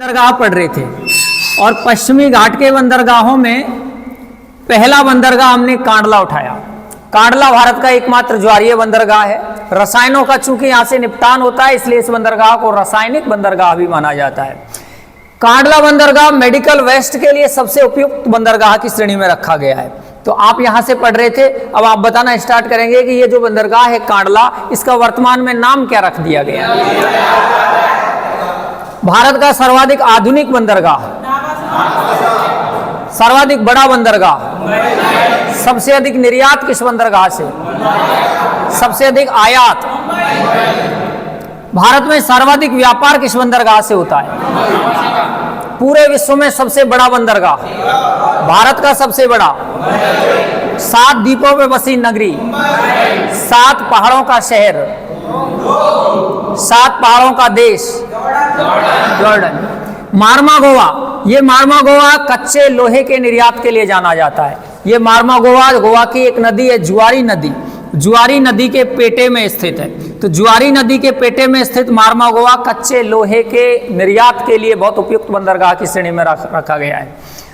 बंदरगाह पढ़ रहे थे और पश्चिमी घाट के बंदरगाहों में पहला बंदरगाह हमने कांडला उठाया। कांडला भारत का एकमात्र ज्वारीय बंदरगाह है। रसायनों का चूंकि यहाँ से निपटान होता है इसलिए इस बंदरगाह को रासायनिक बंदरगाह भी माना जाता है। कांडला बंदरगाह मेडिकल वेस्ट के लिए सबसे उपयुक्त बंदरगाह की श्रेणी में रखा गया है। तो आप यहाँ से पढ़ रहे थे, अब आप बताना स्टार्ट करेंगे कि ये जो बंदरगाह है कांडला, इसका वर्तमान में नाम क्या रख दिया गया है। भारत का सर्वाधिक आधुनिक बंदरगाह, सर्वाधिक बड़ा बंदरगाह, सबसे अधिक निर्यात किस बंदरगाह से, सबसे अधिक आयात, भारत में सर्वाधिक व्यापार किस बंदरगाह से होता है, पूरे विश्व में सबसे बड़ा बंदरगाह, भारत का सबसे बड़ा, 7 द्वीपों पे बसी नगरी, 7 पहाड़ों का शहर, 7 पहाड़ों का देश जॉर्डन। मारमा गोवा, ये मारमा गोवा कच्चे लोहे के निर्यात के लिए जाना जाता है। ये मारमा गोवा गोवा की एक नदी है, जुआरी नदी, जुआरी नदी के पेटे में स्थित है। तो जुआरी नदी के पेटे में स्थित मारमा गोवा कच्चे लोहे के निर्यात के लिए बहुत उपयुक्त बंदरगाह की श्रेणी में रखा गया है।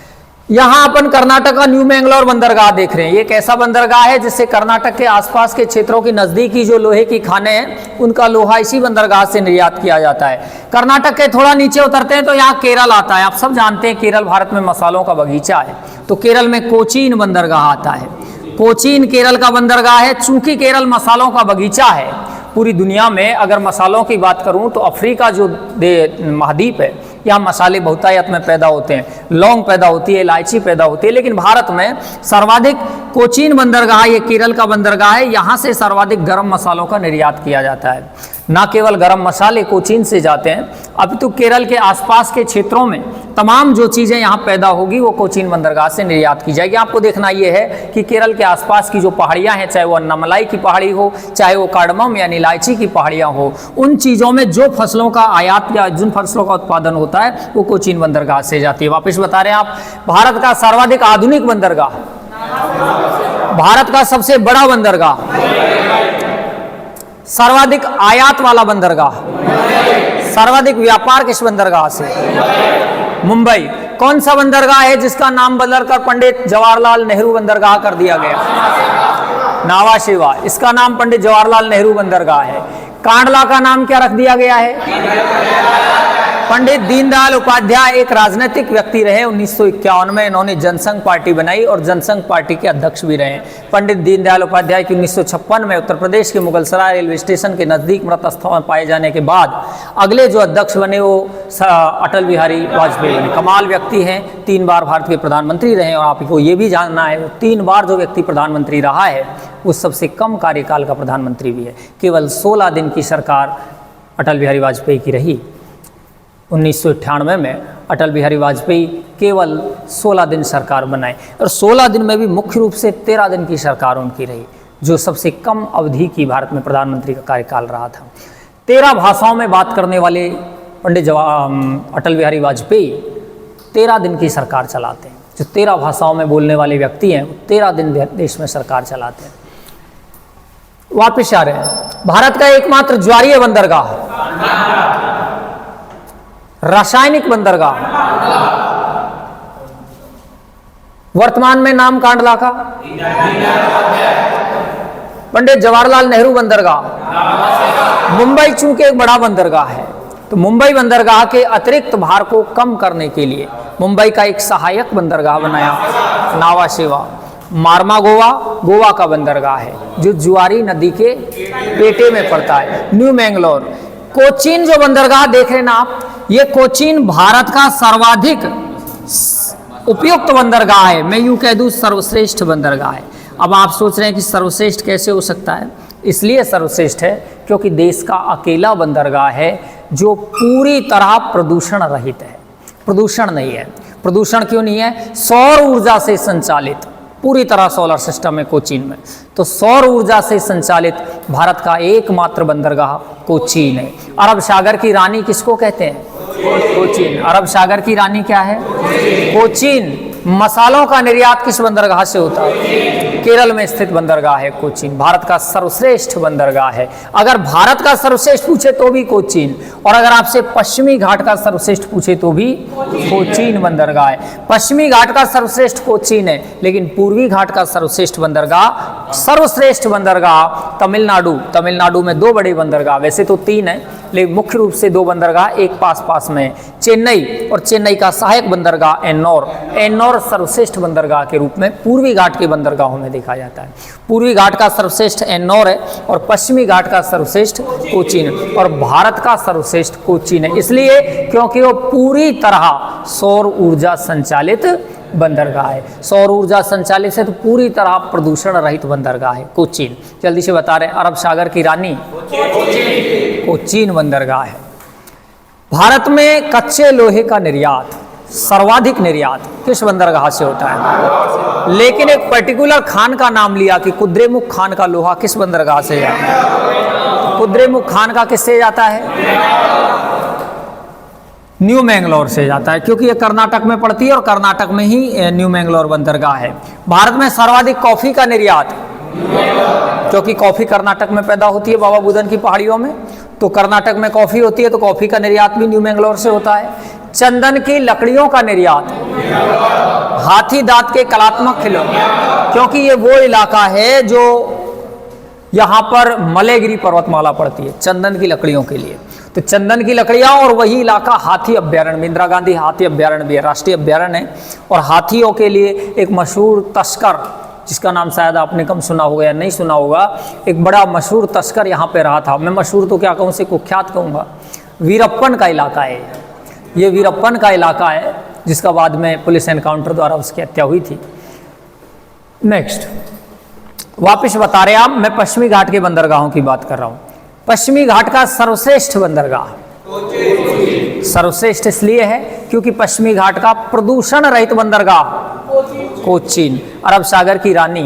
यहाँ अपन कर्नाटक का न्यू मैंगलोर बंदरगाह देख रहे हैं। ये एक ऐसा बंदरगाह है जिससे कर्नाटक के आसपास के क्षेत्रों की नजदीकी जो लोहे की खाने हैं उनका लोहा इसी बंदरगाह से निर्यात किया जाता है। कर्नाटक के थोड़ा नीचे उतरते हैं तो यहाँ केरल आता है। आप सब जानते हैं केरल भारत में मसालों का बगीचा है। तो केरल में कोचीन बंदरगाह आता है। कोचीन केरल का बंदरगाह है। चूंकि केरल मसालों का बगीचा है, पूरी दुनिया में अगर मसालों की बात करूं तो अफ्रीका जो महाद्वीप है यहाँ मसाले बहुतायत में पैदा होते हैं, लौंग पैदा होती है, इलायची पैदा होती है। लेकिन भारत में सर्वाधिक कोचीन बंदरगाह, ये केरल का बंदरगाह है, यहाँ से सर्वाधिक गर्म मसालों का निर्यात किया जाता है। ना केवल गर्म मसाले कोचीन से जाते हैं, अपितु केरल के आसपास के क्षेत्रों में तमाम जो चीज़ें यहाँ पैदा होगी वो कोचीन बंदरगाह से निर्यात की जाएगी। आपको देखना ये है कि केरल के आसपास की जो पहाड़ियाँ हैं, चाहे वो अन्नामलाई की पहाड़ी हो, चाहे वो कार्डमम यानी इलायची की पहाड़ियाँ हो, उन चीज़ों में जो फसलों का आयात या जिन फसलों का उत्पादन होता है वो कोचीन बंदरगाह से जाती है। वापस बता रहे हैं आप, भारत का सर्वाधिक आधुनिक बंदरगाह, भारत का सबसे बड़ा बंदरगाह, सर्वाधिक आयात वाला बंदरगाह, सर्वाधिक व्यापार किस बंदरगाह से, मुंबई। कौन सा बंदरगाह है जिसका नाम बदलकर पंडित जवाहरलाल नेहरू बंदरगाह कर दिया गया, नावा शेवा, इसका नाम पंडित जवाहरलाल नेहरू बंदरगाह है। कांडला का नाम क्या रख दिया गया है, पंडित दीनदयाल उपाध्याय एक राजनीतिक व्यक्ति रहे। 1951 में इन्होंने जनसंघ पार्टी बनाई और जनसंघ पार्टी के अध्यक्ष भी रहे। पंडित दीनदयाल उपाध्याय की 1956 में उत्तर प्रदेश के मुगलसराय रेलवे स्टेशन के नजदीक मृत अवस्था में पाए जाने के बाद अगले जो अध्यक्ष बने वो अटल बिहारी वाजपेयी बने। कमाल व्यक्ति हैं, 3 बार भारत के प्रधानमंत्री रहे। और आपको ये भी जानना है 3 बार जो व्यक्ति प्रधानमंत्री रहा है वो सबसे कम कार्यकाल का प्रधानमंत्री भी है। केवल 16 दिन की सरकार अटल बिहारी वाजपेयी की रही। 1998 में अटल बिहारी वाजपेयी केवल 16 दिन सरकार बनाए और 16 दिन में भी मुख्य रूप से 13 दिन की सरकार उनकी रही, जो सबसे कम अवधि की भारत में प्रधानमंत्री का कार्यकाल रहा था। 13 भाषाओं में बात करने वाले पंडित अटल बिहारी वाजपेयी 13 दिन की सरकार चलाते हैं। जो 13 भाषाओं में बोलने वाले व्यक्ति हैं वो 13 दिन देश में सरकार चलाते हैं। वापिस आ रहे हैं, भारत का एकमात्र ज्वारीय बंदरगाह, रासायनिक बंदरगाह, वर्तमान में नाम कांडला का पंडित जवाहरलाल नेहरू बंदरगाह। मुंबई चूंकि एक बड़ा बंदरगाह है तो मुंबई बंदरगाह के अतिरिक्त भार को कम करने के लिए मुंबई का एक सहायक बंदरगाह बनाया, नावा शेवा। मारमा गोवा गोवा का बंदरगाह है जो जुआरी नदी के पेटे में पड़ता है। न्यू मैंगलोर, कोचीन जो बंदरगाह देख रहे हैं ना आप, ये कोचीन भारत का सर्वाधिक उपयुक्त बंदरगाह है। मैं यूं कह दूं सर्वश्रेष्ठ बंदरगाह है। अब आप सोच रहे हैं कि सर्वश्रेष्ठ कैसे हो सकता है? इसलिए सर्वश्रेष्ठ है क्योंकि देश का अकेला बंदरगाह है जो पूरी तरह प्रदूषण रहित है। प्रदूषण नहीं है। प्रदूषण क्यों नहीं है? सौर ऊर्जा से संचालित, पूरी तरह सोलर सिस्टम है कोचीन में। तो सौर ऊर्जा से संचालित भारत का एकमात्र बंदरगाह कोचीन है। अरब सागर की रानी किसको कहते हैं? कोचीन। अरब सागर की रानी क्या है? कोचीन। मसालों का निर्यात किस बंदरगाह से होता है? केरल में स्थित बंदरगाह है कोचीन। भारत का सर्वश्रेष्ठ बंदरगाह है। अगर भारत का सर्वश्रेष्ठ पूछे तो भी कोचीन, और अगर आपसे पश्चिमी घाट का सर्वश्रेष्ठ पूछे तो भी कोचीन बंदरगाह है। पश्चिमी घाट का सर्वश्रेष्ठ कोचीन है, लेकिन पूर्वी घाट का सर्वश्रेष्ठ बंदरगाह तमिलनाडु में 2 बड़े बंदरगाह, वैसे तो 3 है लेकिन मुख्य रूप से 2 बंदरगाह एक पास में है, चेन्नई और चेन्नई का सहायक बंदरगाह एन्नौर सर्वश्रेष्ठ बंदरगाह के रूप में पूर्वी घाट के बंदरगाहों में देखा जाता है। पूर्वी घाट का सर्वश्रेष्ठ एन्नौर है और पश्चिमी घाट का सर्वश्रेष्ठ कोचीन, और भारत का सर्वश्रेष्ठ कोचीन है इसलिए क्योंकि वो पूरी तरह सौर ऊर्जा संचालित बंदरगाह है। सौर ऊर्जा संचालित है तो पूरी तरह प्रदूषण रहित बंदरगाह है कोचीन। जल्दी से बता रहे हैं, अरब सागर की रानी कोचीन बंदरगाह है। भारत में कच्चे लोहे का निर्यात, सर्वाधिक निर्यात किस बंदरगाह से होता है? लेकिन एक पर्टिकुलर खान का नाम लिया कि कुद्रेमुख खान का लोहा किस बंदरगाह से जाता है? कुद्रेमुख खान का किससे जाता है? न्यू मैंगलोर से जाता है, क्योंकि ये कर्नाटक में पड़ती है और कर्नाटक में ही न्यू मैंगलोर बंदरगाह है। भारत में सर्वाधिक कॉफी का निर्यात, क्योंकि कॉफी कर्नाटक में पैदा होती है बाबा बुदन की पहाड़ियों में, तो कर्नाटक में कॉफी होती है तो कॉफी का निर्यात भी न्यू मैंगलोर से होता है। चंदन की लकड़ियों का निर्यात, हाथी दांत के कलात्मक खिलौने, क्योंकि ये वो इलाका है जो यहाँ पर मलयगिरी पर्वतमाला पड़ती है चंदन की लकड़ियों के लिए, तो चंदन की लकड़ियाँ और वही इलाका हाथी अभ्यारण्य, इंदिरा गांधी हाथी अभ्यारण्य भी है, राष्ट्रीय अभ्यारण्य है, और हाथियों के लिए एक मशहूर तस्कर जिसका नाम शायद आपने कम सुना होगा या नहीं सुना होगा, एक बड़ा मशहूर तस्कर यहाँ पे रहा था। मैं मशहूर तो क्या कहूँ, उसे कुख्यात कहूँगा। वीरप्पन का इलाका है ये, वीरप्पन का इलाका है जिसका बाद में पुलिस एनकाउंटर द्वारा उसकी हत्या हुई थी। नेक्स्ट वापिस बता रहे आप, मैं पश्चिमी घाट के बंदरगाहों की बात कर रहा हूँ। पश्चिमी घाट का सर्वश्रेष्ठ बंदरगाह, सर्वश्रेष्ठ इसलिए है क्योंकि पश्चिमी घाट का प्रदूषण रहित बंदरगाह कोचीन। अरब सागर की रानी,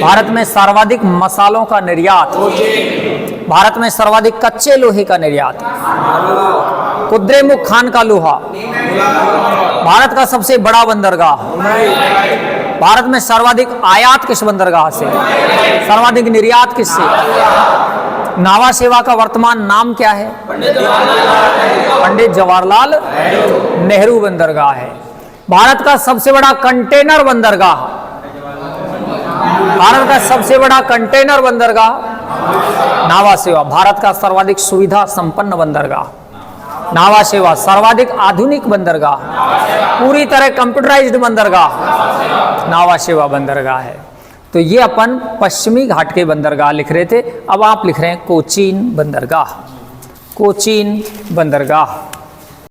भारत में सर्वाधिक मसालों का निर्यात, भारत में सर्वाधिक कच्चे लोहे का निर्यात, कुद्रेमुख खान का लोहा, भारत का सबसे बड़ा बंदरगाह, भारत में सर्वाधिक आयात किस बंदरगाह से, सर्वाधिक निर्यात किससे? नावा सेवा का वर्तमान नाम क्या है? पंडित जवाहरलाल नेहरू बंदरगाह है। भारत का सबसे बड़ा कंटेनर बंदरगाह, भारत का सबसे बड़ा कंटेनर बंदरगाह नावा सेवा। भारत का सर्वाधिक सुविधा संपन्न बंदरगाह नावा सेवा, सर्वाधिक आधुनिक बंदरगाह, पूरी तरह कंप्यूटराइज्ड बंदरगाह नावा सेवा बंदरगाह है। तो ये अपन पश्चिमी घाट के बंदरगाह लिख रहे थे, अब आप लिख रहे हैं कोचीन बंदरगाह, कोचीन बंदरगाह।